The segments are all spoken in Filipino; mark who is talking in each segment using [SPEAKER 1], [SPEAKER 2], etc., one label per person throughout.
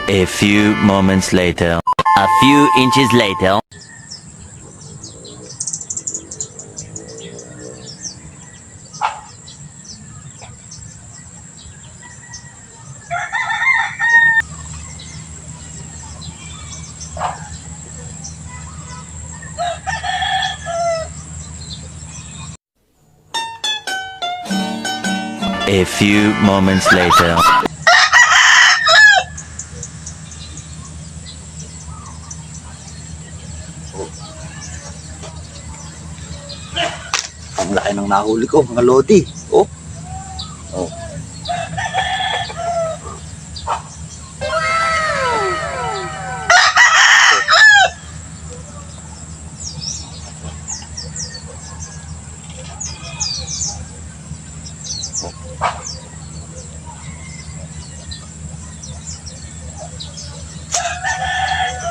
[SPEAKER 1] A few moments later. A few inches later. A few moments later.
[SPEAKER 2] Ang laki ng nahuli ko, mga lodi. Oh. Oh.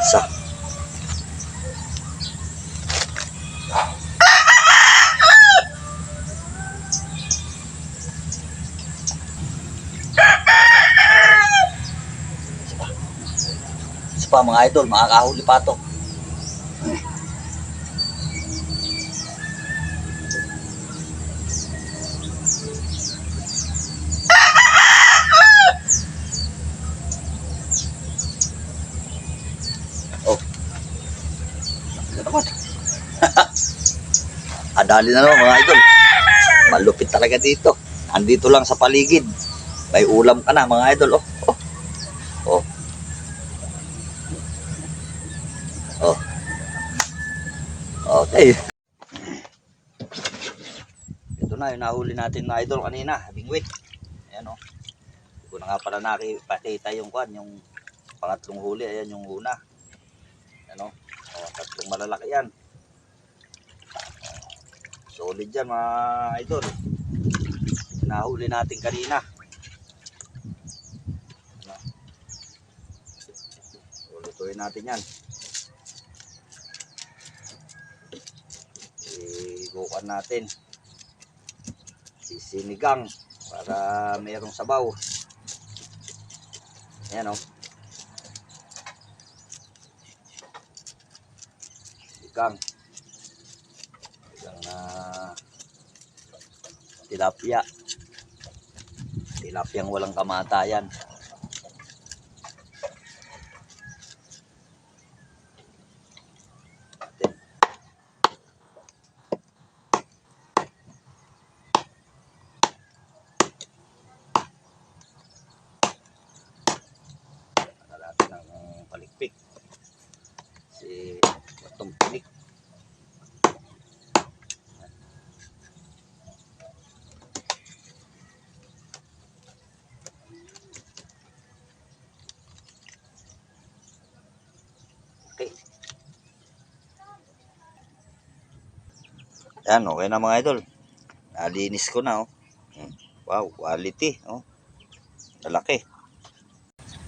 [SPEAKER 2] Isa. Isa pa mga idol, makakahuli pa to. Oh. Ano naman? Adali na naman mga idol. Malupit talaga dito. Andito lang sa paligid. May ulam ka na mga idol. Oh. Oh. Oh. Oh. Okay. Ito na yung nahuli natin na idol kanina. Bingwit. Ayan oh. Hindi ko na nga pala nakipakita yung kwan. Yung pangatlong huli. Ayan yung una. Ano? Oh, tatlong malalaki yan. Solid yan mga idol. Nahuli natin kanina. Lutuin natin yan. Igukan natin. Sisinigang para mayroong sabaw. Ayan o. Sinigang. Sinigang na tilapia. Tilapiyang walang kamatayan. Natin ang palikpik. Si itong pinik. Okay. Yan, okay na mga idol. Nalinis ko na oh. Wow, quality oh. Lalaki.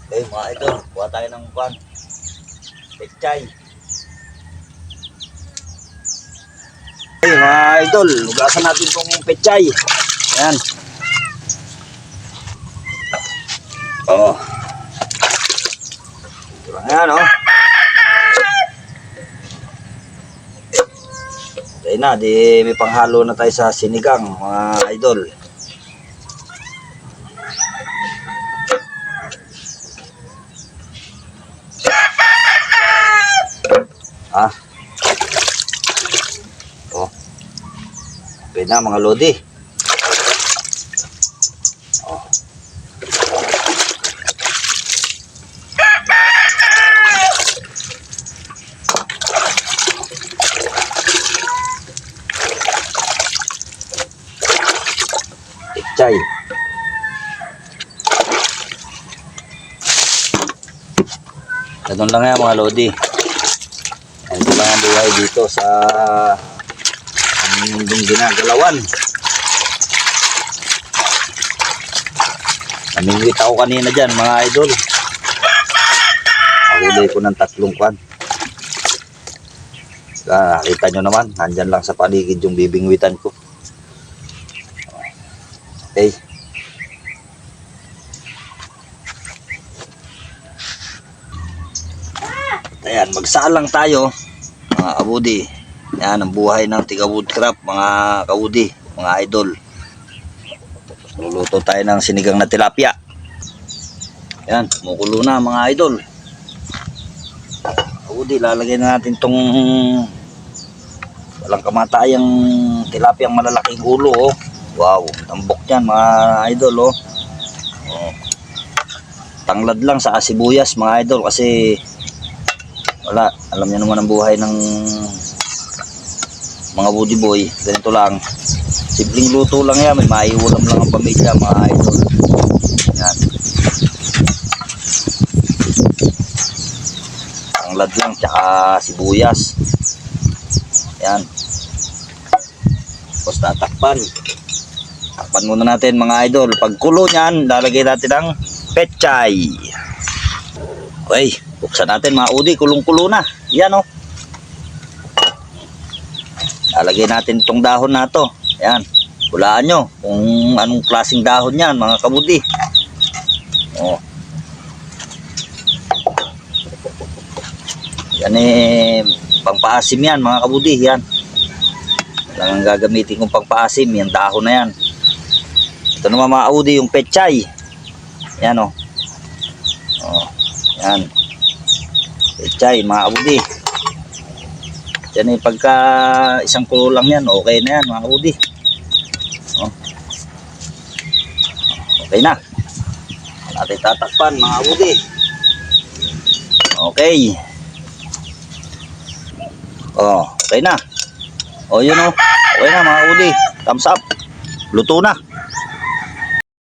[SPEAKER 2] Okay mga idol, kuha tayo ng pan. Pechay. Okay mga idol, hugasan natin itong pechay. Ayan. Oh. Ayan oh. Okay na, di may panghalo na tayo sa sinigang mga idol. Ah. Oh. Okay na mga lodi. Oh. Pechay. Ganun lang yan mga lodi. Ito lang ang buhay dito sa mundong ginagalawan. Namingwit ako kanina dyan mga idol. Nahuli ko ng 3 kwan. Nakita nyo naman, nandyan lang sa paligid yung bibingwitan ko. Okay. Ayan, magsalang tayo mga kabudi. Yan ang buhay ng tiga woodcraft mga kabudi, mga idol. Luluto tayo ng sinigang na tilapia. Yan, kumukulo na mga idol. Kabudi, lalagyan na natin tong walang kamatayang tilapia ang malalaking ulo. Oh. Wow, tambok yan mga idol. Oh. Oh. Tanglad lang sa sibuyas mga idol kasi wala, alam niyo naman ang buhay ng mga budi boy. Ganito lang, simpleng luto lang yan, may maiulam lang ang pamilya mga idol. Yan, tanglad lang tsaka sibuyas. Yan, tapos tatakpan muna natin mga idol. Pag kulo nyan, lalagay natin ng pechay. Okay, buksan natin mga udi, kulong-kulo na. Yan o. Lalagay natin itong dahon na to. Yan, hulaan nyo kung anong klaseng dahon yan mga kabudi. O. Yan eh, pangpaasim yan mga kabudi. Yan lang ang gagamitin kong pangpaasim, yung dahon na yan. Ito naman mga kabudi, yung pechay. Yan o. O. Yan, pechay mga kabudi. Yan eh, pagka isang kulo lang yan, okay na yan mga kabudi. O. Okay na. Natin tatakpan mga kabudi. Okay. O, okay na. O yun o, okay na mga kabudi. Thumbs up. Luto na.